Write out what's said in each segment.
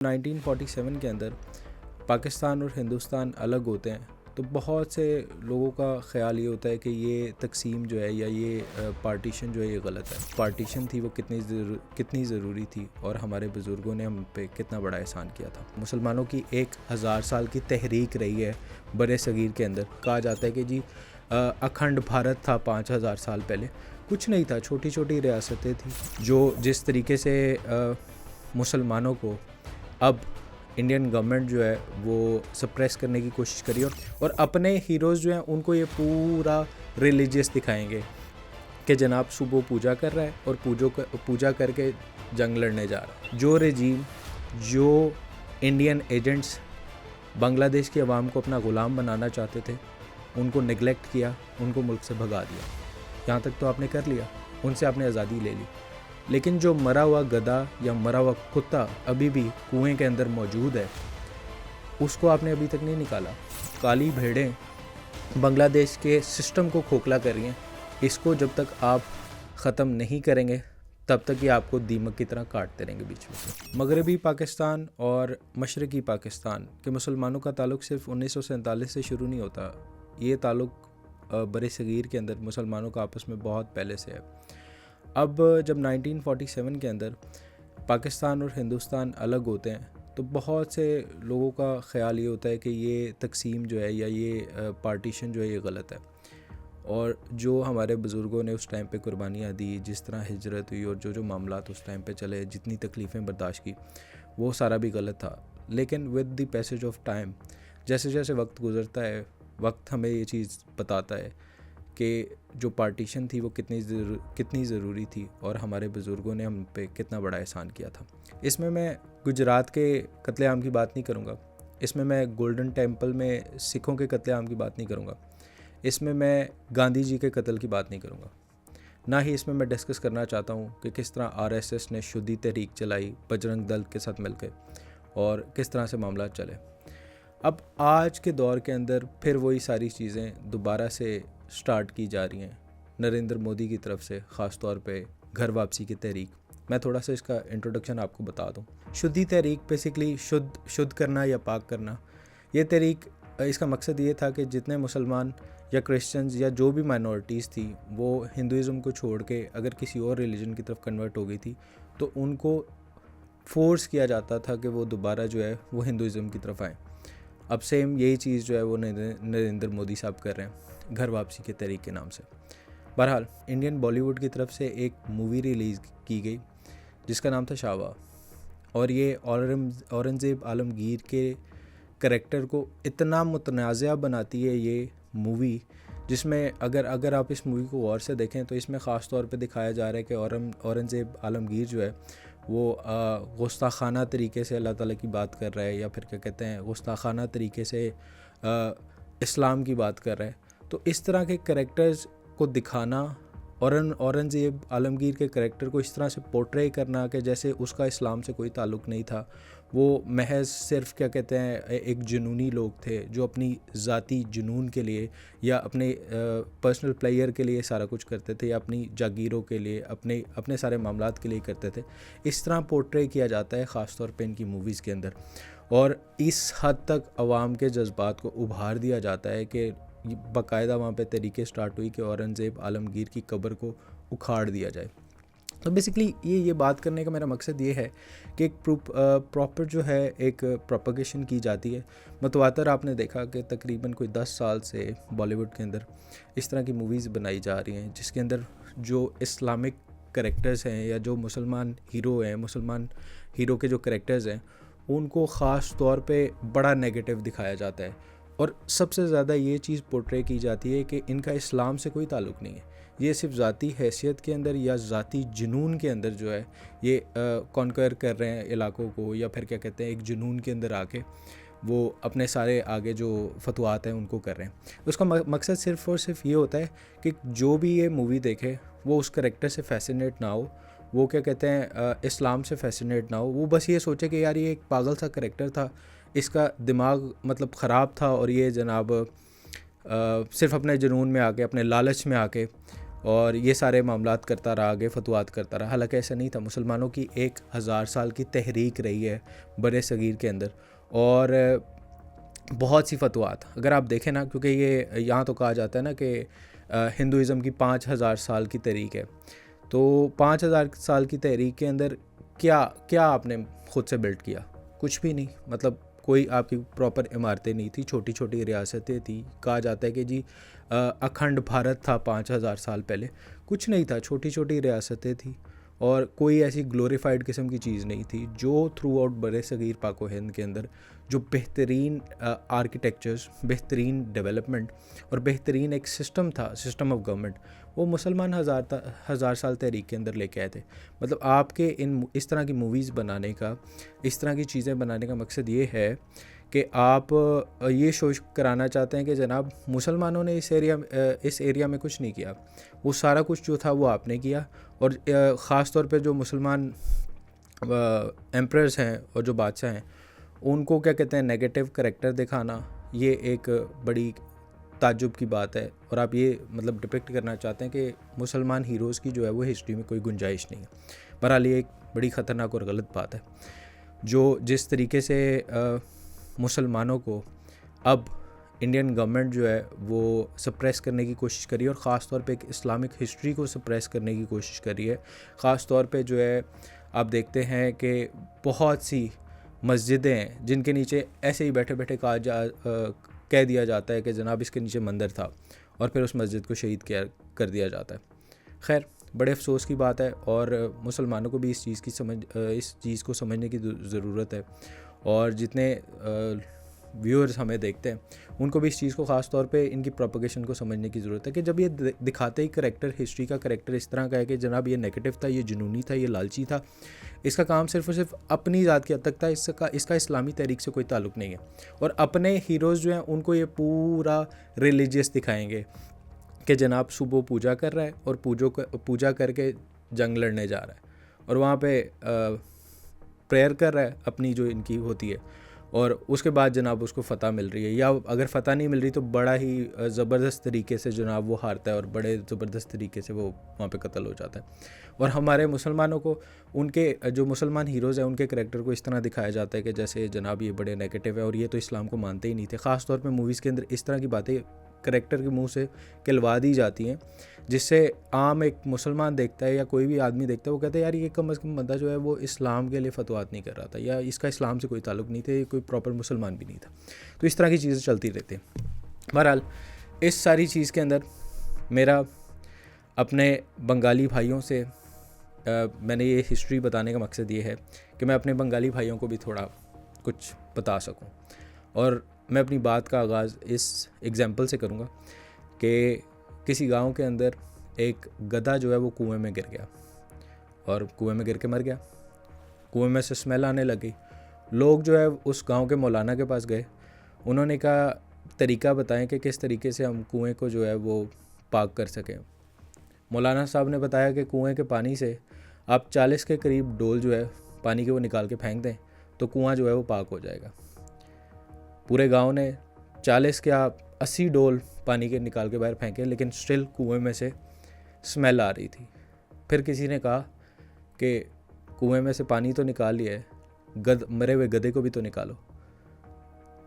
1947 के अंदर पाकिस्तान और हिंदुस्तान अलग होते हैं तो बहुत से लोगों का ख्याल ये होता है कि ये तकसीम जो है या ये पार्टीशन जो है ये गलत है। पार्टीशन थी वो कितनी ज़रूरी थी और हमारे बुज़ुर्गों ने हम पे कितना बड़ा एहसान किया था। मुसलमानों की 1000 साल की तहरीक रही है बरे सगीर के अंदर। कहा जाता है कि जी अखंड भारत था 5000 साल पहले, कुछ नहीं था, छोटी छोटी रियासतें थी। जो जिस तरीके से मुसलमानों को अब इंडियन गवर्नमेंट जो है वो सप्रेस करने की कोशिश करी और अपने हीरोज़ जो हैं उनको ये पूरा रिलीजियस दिखाएंगे कि जनाब सुबह पूजा कर रहा है और पूजा करके जंग लड़ने जा रहा है। जो रजीम, जो इंडियन एजेंट्स बांग्लादेश की आवाम को अपना ग़ुलाम बनाना चाहते थे, उनको नेगलेक्ट किया, उनको मुल्क से भगा दिया। यहाँ तक तो आपने कर लिया, उनसे आपने आज़ादी ले ली, लेकिन जो मरा हुआ गधा या मरा हुआ कुत्ता अभी भी कुएं के अंदर मौजूद है, उसको आपने अभी तक नहीं निकाला। काली भेड़ें बांग्लादेश के सिस्टम को खोखला कर रही हैं। इसको जब तक आप ख़त्म नहीं करेंगे तब तक ये आपको दीमक की तरह काटते रहेंगे बीच में से। मगरबी पाकिस्तान और मशरक़ी पाकिस्तान के मुसलमानों का ताल्लुक़ सिर्फ 1947 से शुरू नहीं होता। ये ताल्लुक़ बरे सगीर के अंदर मुसलमानों का आपस में बहुत पहले से है। अब जब 1947 के अंदर पाकिस्तान और हिंदुस्तान अलग होते हैं तो बहुत से लोगों का ख्याल ये होता है कि ये तकसीम जो है या ये पार्टीशन जो है ये गलत है और जो हमारे बुज़ुर्गों ने उस टाइम पे कुर्बानियाँ दी, जिस तरह हिजरत हुई और जो मामलात उस टाइम पे चले, जितनी तकलीफ़ें बर्दाश्त की, वो सारा भी गलत था। लेकिन with the passage of time, जैसे जैसे वक्त गुज़रता है, वक्त हमें ये चीज़ बताता है कि जो पार्टीशन थी वो कितनी ज़रूरी थी और हमारे बुज़ुर्गों ने हम पे कितना बड़ा एहसान किया था। इसमें मैं गुजरात के कत्लेआम की बात नहीं करूँगा, इसमें मैं गोल्डन टेम्पल में सिखों के कत्लेआम की बात नहीं करूँगा, इसमें मैं गांधी जी के कत्ल की बात नहीं करूँगा, ना ही इसमें मैं डिस्कस करना चाहता हूँ कि किस तरह आरएसएस ने शुद्धि तहरीक चलाई बजरंग दल के साथ मिलकर और किस तरह से मामला चले। अब आज के दौर के अंदर फिर वही सारी चीज़ें दोबारा से स्टार्ट की जा रही हैं नरेंद्र मोदी की तरफ से, ख़ास तौर पे घर वापसी की तहरीक। मैं थोड़ा सा इसका इंट्रोडक्शन आपको बता दूं। शुद्धि तहरीक बेसिकली शुद्ध करना या पाक करना। ये तहरीक, इसका मकसद ये था कि जितने मुसलमान या क्रिश्चियंस या जो भी माइनॉरिटीज़ थी वो हिंदुज़म को छोड़ के अगर किसी और रिलीजन की तरफ कन्वर्ट हो गई थी तो उनको फोर्स किया जाता था कि वो दोबारा जो है वो हिंदुज़म की तरफ आए। अब सेम यही चीज़ जो है वो नरेंद्र मोदी साहब कर रहे हैं घर वापसी के तहरीक के नाम से। बहरहाल इंडियन बॉलीवुड की तरफ से एक मूवी रिलीज़ की गई जिसका नाम था शावा, और ये औरंगज़ेब आलमगीर के करैक्टर को इतना मुतनाज़ा बनाती है ये मूवी, जिसमें अगर आप इस मूवी को गौर से देखें तो इसमें ख़ास तौर पे दिखाया जा रहा है कि औरंगज़ेब आलमगीर जो है वो गुस्ताखाना तरीके से अल्लाह ताला की बात कर रहा है, या फिर क्या कहते हैं गुस्ताखाना तरीके से इस्लाम की बात कर रहा है। तो इस तरह के करैक्टर्स को दिखाना और औरंगज़ेब आलमगीर के करैक्टर को इस तरह से पोर्ट्रे करना कि जैसे उसका इस्लाम से कोई ताल्लुक़ नहीं था, वो महज सिर्फ क्या कहते हैं एक जुनूनी लोग थे जो अपनी ज़ाती जुनून के लिए या अपने पर्सनल प्लेयर के लिए सारा कुछ करते थे, या अपनी जागीरों के लिए अपने सारे मामलात के लिए करते थे। इस तरह पोर्ट्रे किया जाता है ख़ास तौर पे इनकी मूवीज़ के अंदर, और इस हद तक आवाम के जज्बात को उभार दिया जाता है कि बाकायदा वहाँ पे तरीके स्टार्ट हुई कि औरंगज़ेब आलमगीर की कब्र को उखाड़ दिया जाए। तो बेसिकली ये बात करने का मेरा मकसद ये है कि एक प्रॉपर जो है एक प्रोपगेशन की जाती है। मतवातर आपने देखा कि तकरीबन कोई 10 साल से बॉलीवुड के अंदर इस तरह की मूवीज़ बनाई जा रही हैं जिसके अंदर जो इस्लामिक करैक्टर्स हैं या जो मुसलमान हीरो हैं, मुसलमान हीरो के जो करैक्टर्स हैं, उनको ख़ास तौर पे बड़ा नेगेटिव दिखाया जाता है और सबसे ज़्यादा ये चीज़ पोर्ट्रे की जाती है कि इनका इस्लाम से कोई ताल्लुक़ नहीं है। ये सिर्फ ज़ाती हैसियत के अंदर या ज़ाती जुनून के अंदर जो है ये कॉन्कर कर रहे हैं इलाकों को, या फिर क्या कहते हैं एक जुनून के अंदर आके वो अपने सारे आगे जो फतवात हैं उनको कर रहे हैं। उसका मकसद सिर्फ़ और सिर्फ ये होता है कि जो भी ये मूवी देखे वो उस करैक्टर से फैसिनेट ना हो, वो क्या कहते हैं इस्लाम से फैसिनेट ना हो, वो बस ये सोचे कि यार ये एक पागल सा करैक्टर था, इसका दिमाग मतलब ख़राब था और ये जनाब सिर्फ अपने जुनून में आके, अपने लालच में आके और ये सारे मामलात करता रहा, आगे फतवात करता रहा। हालांकि ऐसा नहीं था, मुसलमानों की 1000 साल की तहरीक रही है बरे सगीर के अंदर, और बहुत सी फतवात अगर आप देखें ना, क्योंकि ये यहाँ तो कहा जाता है ना कि हिंदुज़म की 5000 साल की तहरीक है। तो 5000 साल की तहरीक के अंदर क्या क्या आपने ख़ुद से बिल्ड किया? कुछ भी नहीं। मतलब कोई आपकी प्रॉपर इमारतें नहीं थी, छोटी छोटी रियासतें थी। कहा जाता है कि जी अखंड भारत था 5000 साल पहले, कुछ नहीं था, छोटी छोटी रियासतें थी, और कोई ऐसी ग्लोरीफाइड किस्म की चीज़ नहीं थी। जो थ्रू आउट बरे सगीर पाक व हिंद के अंदर जो बेहतरीन आर्किटेक्चर्स, बेहतरीन डेवलपमेंट और बेहतरीन एक सिस्टम था, सिस्टम ऑफ गवर्नमेंट, वो मुसलमान हज़ार साल तहरीक के अंदर लेके आए थे। मतलब आपके इस तरह की मूवीज़ बनाने का, इस तरह की चीज़ें बनाने का मकसद ये है कि आप ये शो कराना चाहते हैं कि जनाब मुसलमानों ने इस एरिया में कुछ नहीं किया, वो सारा कुछ जो था वो आपने किया। और ख़ास तौर पे जो मुसलमान एम्परर्स हैं और जो बादशाह हैं, उनको क्या कहते हैं, नेगेटिव करैक्टर दिखाना, ये एक बड़ी ताज्जुब की बात है। और आप ये मतलब डिपिक्ट करना चाहते हैं कि मुसलमान हीरोज़ की जो है वो हिस्ट्री में कोई गुंजाइश नहीं है। बहरहाल ये एक बड़ी ख़तरनाक और गलत बात है। जो जिस तरीके से मुसलमानों को अब इंडियन गवर्नमेंट जो है वो सप्रेस करने की कोशिश करी है, और ख़ास तौर पे एक इस्लामिक हिस्ट्री को सप्रेस करने की कोशिश करी है। ख़ास तौर पे जो है आप देखते हैं कि बहुत सी मस्जिदें हैं जिनके नीचे ऐसे ही बैठे बैठे कह दिया जाता है कि जनाब इसके नीचे मंदिर था, और फिर उस मस्जिद को शहीद कर दिया जाता है। खैर, बड़े अफसोस की बात है, और मुसलमानों को भी इस चीज़ को समझने की ज़रूरत है। और जितने व्यूअर्स हमें देखते हैं उनको भी इस चीज़ को, ख़ास तौर पे इनकी प्रोपगेशन को समझने की ज़रूरत है कि जब ये दिखाते ही करैक्टर, हिस्ट्री का करैक्टर इस तरह का है कि जनाब ये नेगेटिव था, ये जुनूनी था, ये लालची था, इसका काम सिर्फ और सिर्फ अपनी ज़ात की हद तक था, इसका इस्लामी तहरीक से कोई ताल्लुक़ नहीं है। और अपने हीरोज़ जो हैं उनको ये पूरा रिलीजियस दिखाएंगे कि जनाब सुबह पूजा कर रहा है और पूजा करके जंग लड़ने जा रहा है, और वहाँ पे प्रेयर कर रहा है अपनी जो इनकी होती है, और उसके बाद जनाब उसको फ़तह मिल रही है, या अगर फ़तह नहीं मिल रही तो बड़ा ही ज़बरदस्त तरीके से जनाब वो हारता है, और बड़े ज़बरदस्त तरीके से वो वहाँ पे कत्ल हो जाता है। और हमारे मुसलमानों को उनके जो मुसलमान हीरोज़ हैं उनके करैक्टर को इस तरह दिखाया जाता है कि जैसे जनाब ये बड़े नेगेटिव है, और ये तो इस्लाम को मानते ही नहीं थे। ख़ास तौर पर मूवीज़ के अंदर इस तरह की बातें करैक्टर के मुंह से कहलवा दी जाती हैं, जिससे आम एक मुसलमान देखता है या कोई भी आदमी देखता है, वो कहता है यार ये कम अज़ कम बंदा जो है वो इस्लाम के लिए फतवात नहीं कर रहा था, या इसका इस्लाम से कोई ताल्लुक़ नहीं था, ये कोई प्रॉपर मुसलमान भी नहीं था। तो इस तरह की चीज़ें चलती रहती हैं। बहरहाल इस सारी चीज़ के अंदर मेरा अपने बंगाली भाइयों से मैंने ये हिस्ट्री बताने का मकसद ये है कि मैं अपने बंगाली भाइयों को भी थोड़ा कुछ बता सकूं। और मैं अपनी बात का आगाज़ इस एग्ज़ाम्पल से करूंगा कि किसी गांव के अंदर एक गधा जो है वो कुएं में गिर गया, और कुएं में गिर के मर गया। कुएं में से स्मेल आने लगी। लोग जो है उस गांव के मौलाना के पास गए, उन्होंने कहा तरीका बताएं कि किस तरीके से हम कुएं को जो है वो पाक कर सकें। मौलाना साहब ने बताया कि कुएं के पानी से आप 40 के करीब डोल जो है पानी के वो निकाल के फेंक दें तो कुआं जो है वो पाक हो जाएगा। पूरे गांव ने 40 क्या 80 डोल पानी के निकाल के बाहर फेंके, लेकिन स्टिल कुएं में से स्मेल आ रही थी। फिर किसी ने कहा कि कुएं में से पानी तो निकाल लिया है, मरे हुए गधे को भी तो निकालो।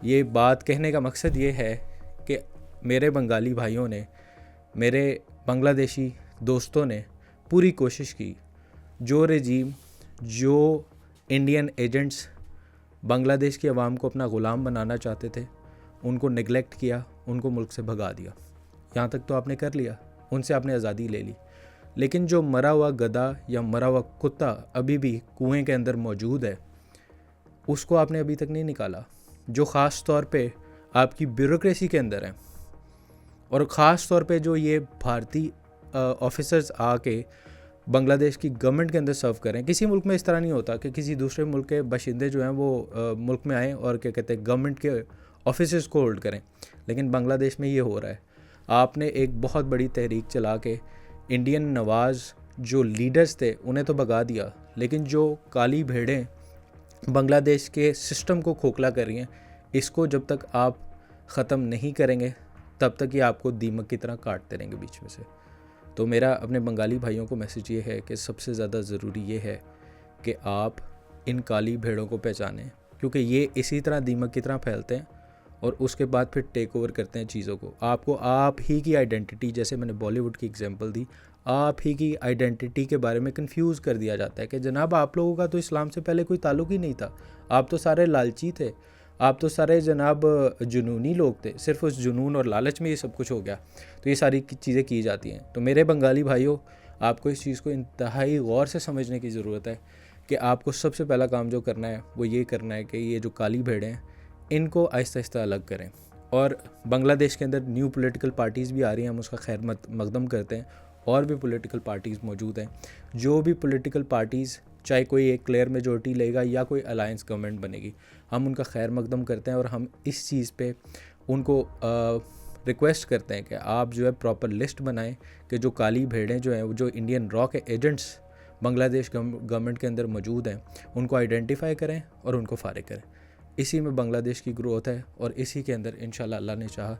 ये बात कहने का मकसद ये है कि मेरे बंगाली भाइयों ने, मेरे बांग्लादेशी दोस्तों ने पूरी कोशिश की। जो रेजीम, जो इंडियन एजेंट्स बांग्लादेश की आवाम को अपना ग़ुलाम बनाना चाहते थे, उनको नेगलेक्ट किया, उनको मुल्क से भगा दिया। यहाँ तक तो आपने कर लिया, उनसे आपने आज़ादी ले ली, लेकिन जो मरा हुआ गधा या मरा हुआ कुत्ता अभी भी कुएं के अंदर मौजूद है, उसको आपने अभी तक नहीं निकाला। जो ख़ास तौर पे आपकी ब्यूरोक्रेसी के अंदर है, और ख़ास तौर पे जो ये भारतीय ऑफिसर्स आके बांग्लादेश की गवर्नमेंट के अंदर सर्व करें। किसी मुल्क में इस तरह नहीं होता कि किसी दूसरे मुल्क के बाशिंदे जो हैं वो मुल्क में आएँ और क्या कहते हैं गवर्नमेंट के ऑफिसर्स को होल्ड करें, लेकिन बांग्लादेश में ये हो रहा है। आपने एक बहुत बड़ी तहरीक चला के इंडियन नवाज़ जो लीडर्स थे उन्हें तो भगा दिया, लेकिन जो काली भेड़ें बांग्लादेश के सिस्टम को खोखला कर रही हैं, इसको जब तक आप ख़त्म नहीं करेंगे तब तक ये आपको दीमक की तरह काटते रहेंगे बीच में से। तो मेरा अपने बंगाली भाइयों को मैसेज ये है कि सबसे ज़्यादा ज़रूरी ये है कि आप इन काली भेड़ों को पहचानें, क्योंकि ये इसी तरह दीमक की तरह फैलते हैं और उसके बाद फिर टेक ओवर करते हैं चीज़ों को। आपको आप ही की आइडेंटिटी, जैसे मैंने बॉलीवुड की एग्जांपल दी, आप ही की आइडेंटिटी के बारे में कंफ्यूज कर दिया जाता है कि जनाब आप लोगों का तो इस्लाम से पहले कोई ताल्लुक ही नहीं था, आप तो सारे लालची थे, आप तो सारे जनाब जुनूनी लोग थे, सिर्फ उस जुनून और लालच में ये सब कुछ हो गया। तो ये सारी चीज़ें की जाती हैं। तो मेरे बंगाली भाइयों, आपको इस चीज़ को इंतहाई गौर से समझने की ज़रूरत है कि आपको सबसे पहला काम जो करना है वो ये करना है कि ये जो काली भेड़ें हैं इनको आहिस्ता आहिस्ता अलग करें। और बांग्लादेश के अंदर न्यू पॉलिटिकल पार्टीज़ भी आ रही हैं, हम उसका खैर मकदम करते हैं। और भी पॉलिटिकल पार्टीज़ मौजूद हैं। जो भी पॉलिटिकल पार्टीज़, चाहे कोई एक क्लियर मेजॉरिटी लेगा या कोई अलायंस गवर्नमेंट बनेगी, हम उनका खैर मकदम करते हैं और हम इस चीज़ पे उनको रिक्वेस्ट करते हैं कि आप जो है प्रॉपर लिस्ट बनाएं कि जो काली भेड़ें जो हैं, वो जो इंडियन रॉ के एजेंट्स बांग्लादेश गवर्नमेंट के अंदर मौजूद हैं, उनको आइडेंटिफाई करें और उनको फारिग करें। इसी में बांग्लादेश की ग्रोथ है और इसी के अंदर इंशाल्लाह अल्लाह ने चाहा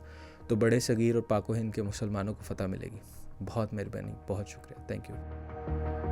तो बड़े सगीर और पाको हिंद के मुसलमानों को फ़तह मिलेगी। बहुत मेहरबानी, बहुत शुक्रिया, थैंक यू।